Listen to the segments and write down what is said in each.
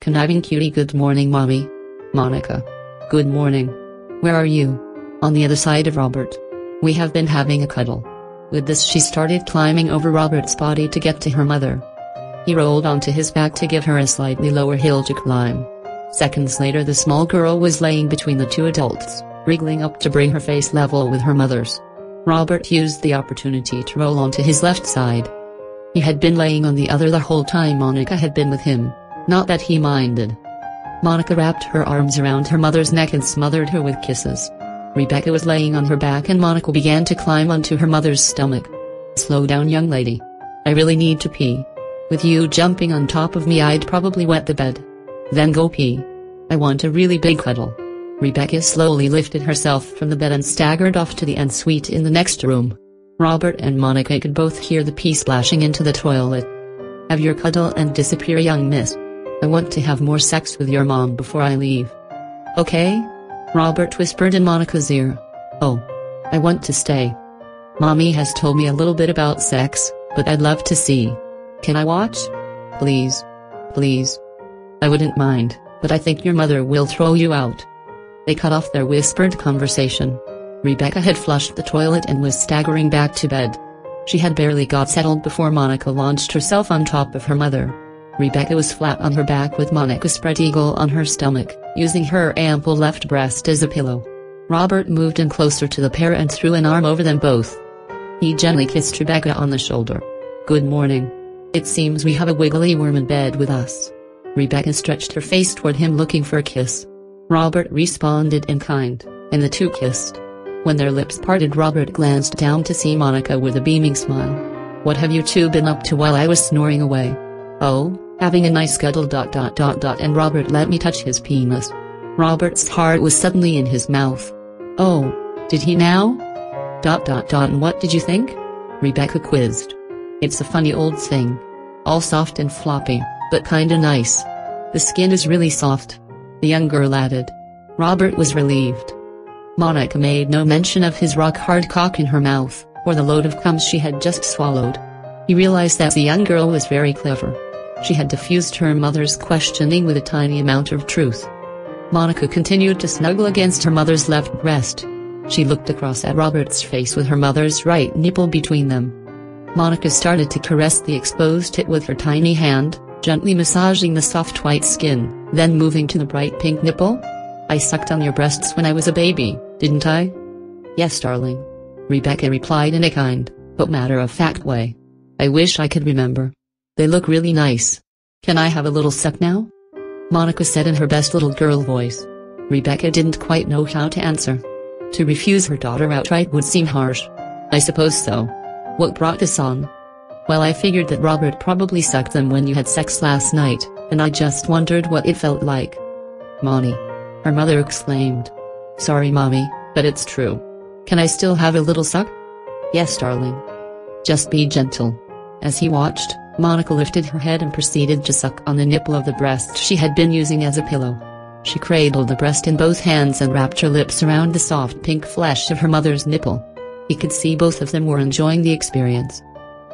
Conniving Cutie. Good morning, Mommy. Monica. Good morning. Where are you? On the other side of Robert. We have been having a cuddle. With this, she started climbing over Robert's body to get to her mother. He rolled onto his back to give her a slightly lower hill to climb. Seconds later, the small girl was laying between the two adults, wriggling up to bring her face level with her mother's. Robert used the opportunity to roll onto his left side. He had been laying on the other the whole time Monica had been with him, not that he minded. Monica wrapped her arms around her mother's neck and smothered her with kisses. Rebecca was laying on her back and Monica began to climb onto her mother's stomach. Slow down, young lady. I really need to pee. With you jumping on top of me, I'd probably wet the bed. Then go pee. I want a really big cuddle. Rebecca slowly lifted herself from the bed and staggered off to the ensuite in the next room. Robert and Monica could both hear the pee splashing into the toilet. Have your cuddle and disappear, young miss. I want to have more sex with your mom before I leave. Okay? Robert whispered in Monica's ear. Oh. I want to stay. Mommy has told me a little bit about sex, but I'd love to see. Can I watch? Please. Please. I wouldn't mind, but I think your mother will throw you out. They cut off their whispered conversation. Rebecca had flushed the toilet and was staggering back to bed. She had barely got settled before Monica launched herself on top of her mother. Rebecca was flat on her back with Monica spread eagle on her stomach, using her ample left breast as a pillow. Robert moved in closer to the pair and threw an arm over them both. He gently kissed Rebecca on the shoulder. Good morning. It seems we have a wiggly worm in bed with us. Rebecca stretched her face toward him looking for a kiss. Robert responded in kind, and the two kissed. When their lips parted, Robert glanced down to see Monica with a beaming smile. What have you two been up to while I was snoring away? Oh, having a nice cuddle ... and Robert let me touch his penis. Robert's heart was suddenly in his mouth. Oh, did he now? ... and what did you think? Rebecca quizzed. It's a funny old thing. All soft and floppy, but kinda nice. The skin is really soft. The young girl added. Robert was relieved. Monica made no mention of his rock-hard cock in her mouth, or the load of cum she had just swallowed. He realized that the young girl was very clever. She had diffused her mother's questioning with a tiny amount of truth. Monica continued to snuggle against her mother's left breast. She looked across at Robert's face with her mother's right nipple between them. Monica started to caress the exposed tit with her tiny hand, gently massaging the soft white skin, then moving to the bright pink nipple. I sucked on your breasts when I was a baby, didn't I? Yes, darling. Rebecca replied in a kind, but matter-of-fact way. I wish I could remember. They look really nice. Can I have a little suck now? Monica said in her best little girl voice. Rebecca didn't quite know how to answer. To refuse her daughter outright would seem harsh. I suppose so. What brought this on? Well, I figured that Robert probably sucked them when you had sex last night, and I just wondered what it felt like. Mommy. Her mother exclaimed. Sorry, Mommy, but it's true. Can I still have a little suck? Yes, darling. Just be gentle. As he watched, Monica lifted her head and proceeded to suck on the nipple of the breast she had been using as a pillow. She cradled the breast in both hands and wrapped her lips around the soft pink flesh of her mother's nipple. He could see both of them were enjoying the experience.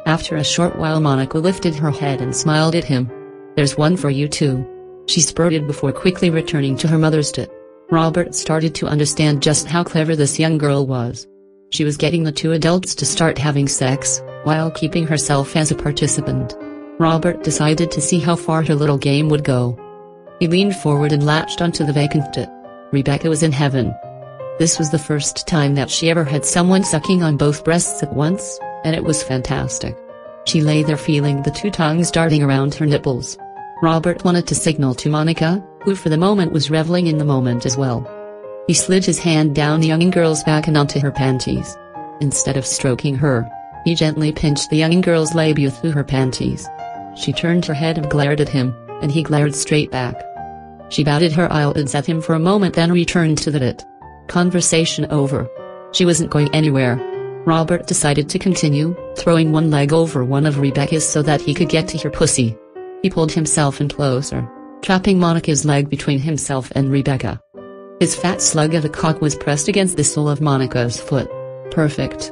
After a short while, Monica lifted her head and smiled at him. There's one for you too. She spurted before quickly returning to her mother's tit. Robert started to understand just how clever this young girl was. She was getting the two adults to start having sex, while keeping herself as a participant. Robert decided to see how far her little game would go. He leaned forward and latched onto the vacant tit. Rebecca was in heaven. This was the first time that she ever had someone sucking on both breasts at once, and it was fantastic. She lay there feeling the two tongues darting around her nipples. Robert wanted to signal to Monica, who for the moment was reveling in the moment as well. He slid his hand down the young girl's back and onto her panties. Instead of stroking her, he gently pinched the young girl's labia through her panties. She turned her head and glared at him, and he glared straight back. She batted her eyelids at him for a moment, then returned to the tit. Conversation over. She wasn't going anywhere. Robert decided to continue, throwing one leg over one of Rebecca's so that he could get to her pussy. He pulled himself in closer, trapping Monica's leg between himself and Rebecca. His fat slug of a cock was pressed against the sole of Monica's foot. Perfect.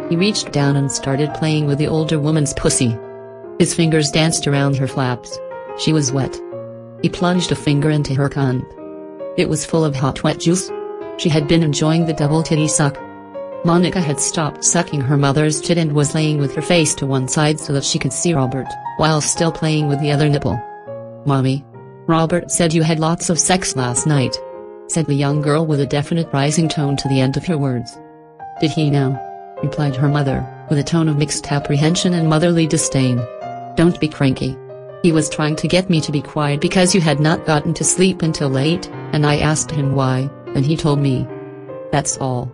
He reached down and started playing with the older woman's pussy. His fingers danced around her flaps. She was wet. He plunged a finger into her cunt. It was full of hot wet juice. She had been enjoying the double titty suck. Monica had stopped sucking her mother's tit and was laying with her face to one side so that she could see Robert, while still playing with the other nipple. "Mommy. Robert said you had lots of sex last night," said the young girl with a definite rising tone to the end of her words. "Did he now?" replied her mother, with a tone of mixed apprehension and motherly disdain. "Don't be cranky. He was trying to get me to be quiet because you had not gotten to sleep until late, and I asked him why, and he told me. That's all."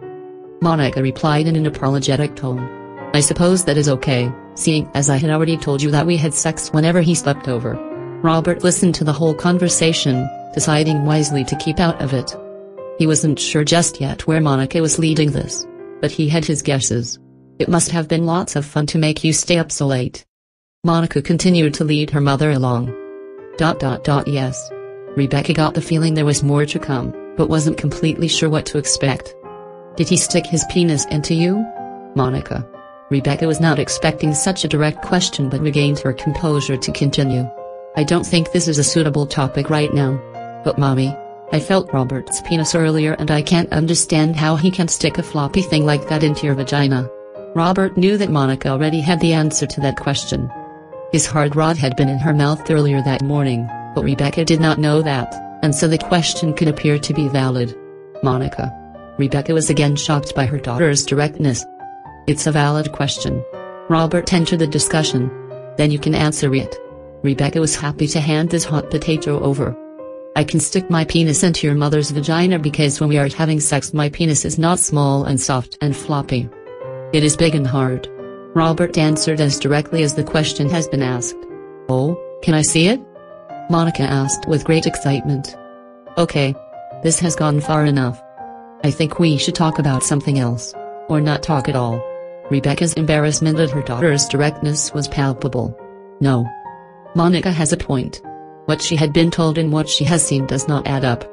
Monica replied in an apologetic tone. "I suppose that is okay, seeing as I had already told you that we had sex whenever he slept over." Robert listened to the whole conversation, deciding wisely to keep out of it. He wasn't sure just yet where Monica was leading this, but he had his guesses. "It must have been lots of fun to make you stay up so late." Monica continued to lead her mother along. Yes. Rebecca got the feeling there was more to come, but wasn't completely sure what to expect. "Did he stick his penis into you, Monica?" Rebecca was not expecting such a direct question but regained her composure to continue. "I don't think this is a suitable topic right now. But Mommy, I felt Robert's penis earlier and I can't understand how he can stick a floppy thing like that into your vagina." Robert knew that Monica already had the answer to that question. His hard rod had been in her mouth earlier that morning, but Rebecca did not know that, and so the question could appear to be valid. "Monica." Rebecca was again shocked by her daughter's directness. "It's a valid question." Robert entered the discussion. "Then you can answer it." Rebecca was happy to hand this hot potato over. "I can stick my penis into your mother's vagina because when we are having sex my penis is not small and soft and floppy. It is big and hard." Robert answered as directly as the question has been asked. "Oh, can I see it?" Monica asked with great excitement. "Okay. This has gone far enough. I think we should talk about something else. Or not talk at all." Rebecca's embarrassment at her daughter's directness was palpable. "No. Monica has a point. What she had been told and what she has seen does not add up.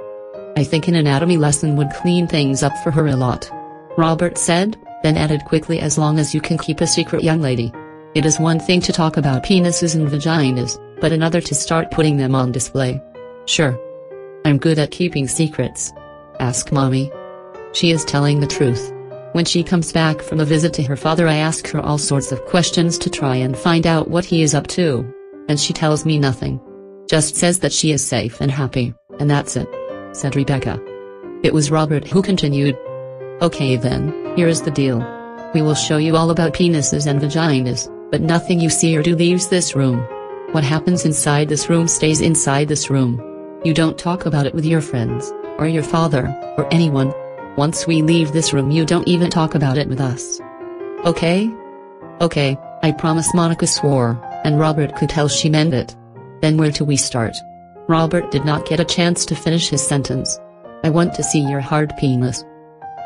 I think an anatomy lesson would clean things up for her a lot," Robert said, then added quickly, "as long as you can keep a secret, young lady. It is one thing to talk about penises and vaginas, but another to start putting them on display." "Sure. I'm good at keeping secrets. Ask Mommy. She is telling the truth. When she comes back from a visit to her father I ask her all sorts of questions to try and find out what he is up to. And she tells me nothing. Just says that she is safe and happy, and that's it," said Rebecca. It was Robert who continued. "Okay then, here is the deal. We will show you all about penises and vaginas, but nothing you see or do leaves this room. What happens inside this room stays inside this room. You don't talk about it with your friends, or your father, or anyone. Once we leave this room you don't even talk about it with us. Okay?" "Okay, I promise," Monica swore, and Robert could tell she meant it. "Then where do we start?" Robert did not get a chance to finish his sentence. "I want to see your hard penis,"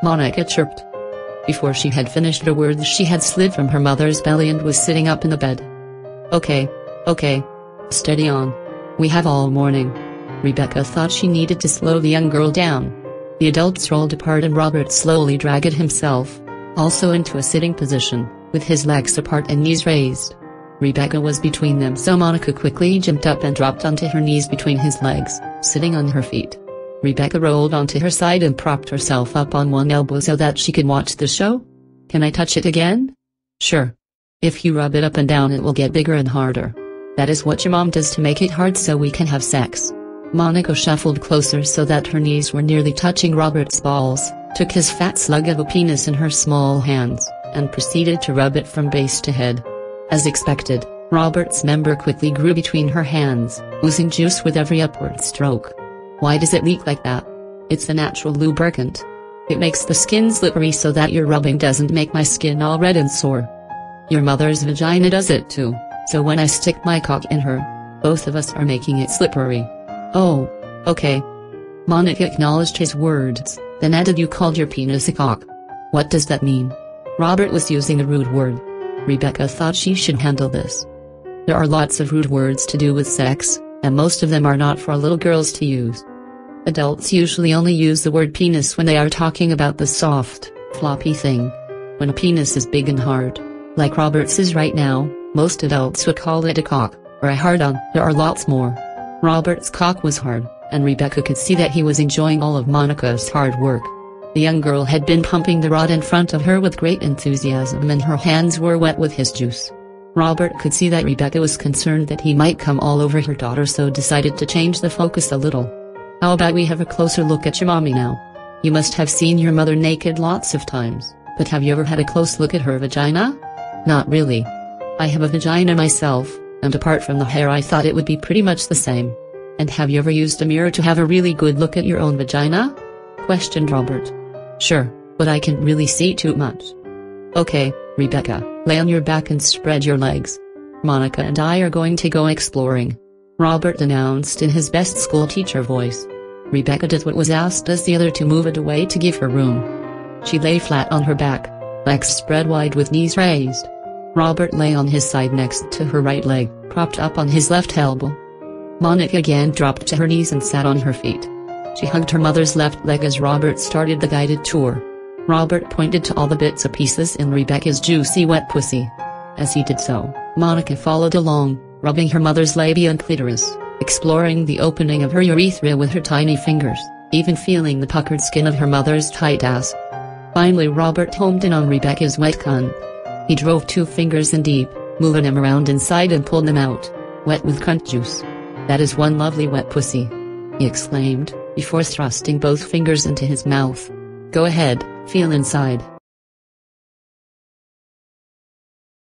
Monica chirped. Before she had finished her words she had slid from her mother's belly and was sitting up in the bed. Okay. Steady on. We have all morning." Rebecca thought she needed to slow the young girl down. The adults rolled apart and Robert slowly dragged himself, also into a sitting position, with his legs apart and knees raised. Rebecca was between them, so Monica quickly jumped up and dropped onto her knees between his legs, sitting on her feet. Rebecca rolled onto her side and propped herself up on one elbow so that she could watch the show. "Can I touch it again?" "Sure. If you rub it up and down it will get bigger and harder. That is what your mom does to make it hard so we can have sex." Monica shuffled closer so that her knees were nearly touching Robert's balls, took his fat slug of a penis in her small hands, and proceeded to rub it from base to head. As expected, Robert's member quickly grew between her hands, oozing juice with every upward stroke. "Why does it leak like that?" "It's a natural lubricant. It makes the skin slippery so that your rubbing doesn't make my skin all red and sore. Your mother's vagina does it too, so when I stick my cock in her, both of us are making it slippery." "Oh, okay." Monica acknowledged his words, then added, "You called your penis a cock. What does that mean?" Robert was using a rude word. Rebecca thought she should handle this. There are lots of rude words to do with sex, and most of them are not for little girls to use. Adults usually only use the word penis when they are talking about the soft, floppy thing. When a penis is big and hard, like Robert's is right now, most adults would call it a cock, or a hard-on. There are lots more. Robert's cock was hard, and Rebecca could see that he was enjoying all of Monica's hard work. The young girl had been pumping the rod in front of her with great enthusiasm, and her hands were wet with his juice. Robert could see that Rebecca was concerned that he might come all over her daughter, so decided to change the focus a little. "How about we have a closer look at your mommy now? You must have seen your mother naked lots of times, but have you ever had a close look at her vagina?" "Not really. I have a vagina myself, and apart from the hair I thought it would be pretty much the same." "And have you ever used a mirror to have a really good look at your own vagina?" questioned Robert. "Sure, but I can't really see too much." "Okay, Rebecca, lay on your back and spread your legs. Monica and I are going to go exploring," Robert announced in his best school teacher voice. Rebecca did what was asked as the other two moved away to give her room. She lay flat on her back, legs spread wide with knees raised. Robert lay on his side next to her right leg, propped up on his left elbow. Monica again dropped to her knees and sat on her feet. She hugged her mother's left leg as Robert started the guided tour. Robert pointed to all the bits and pieces in Rebecca's juicy wet pussy. As he did so, Monica followed along, rubbing her mother's labia and clitoris, exploring the opening of her urethra with her tiny fingers, even feeling the puckered skin of her mother's tight ass. Finally Robert homed in on Rebecca's wet cunt. He drove 2 fingers in deep, moving them around inside and pulled them out, wet with cunt juice. "That is one lovely wet pussy," he exclaimed, before thrusting both fingers into his mouth. "Go ahead, feel inside."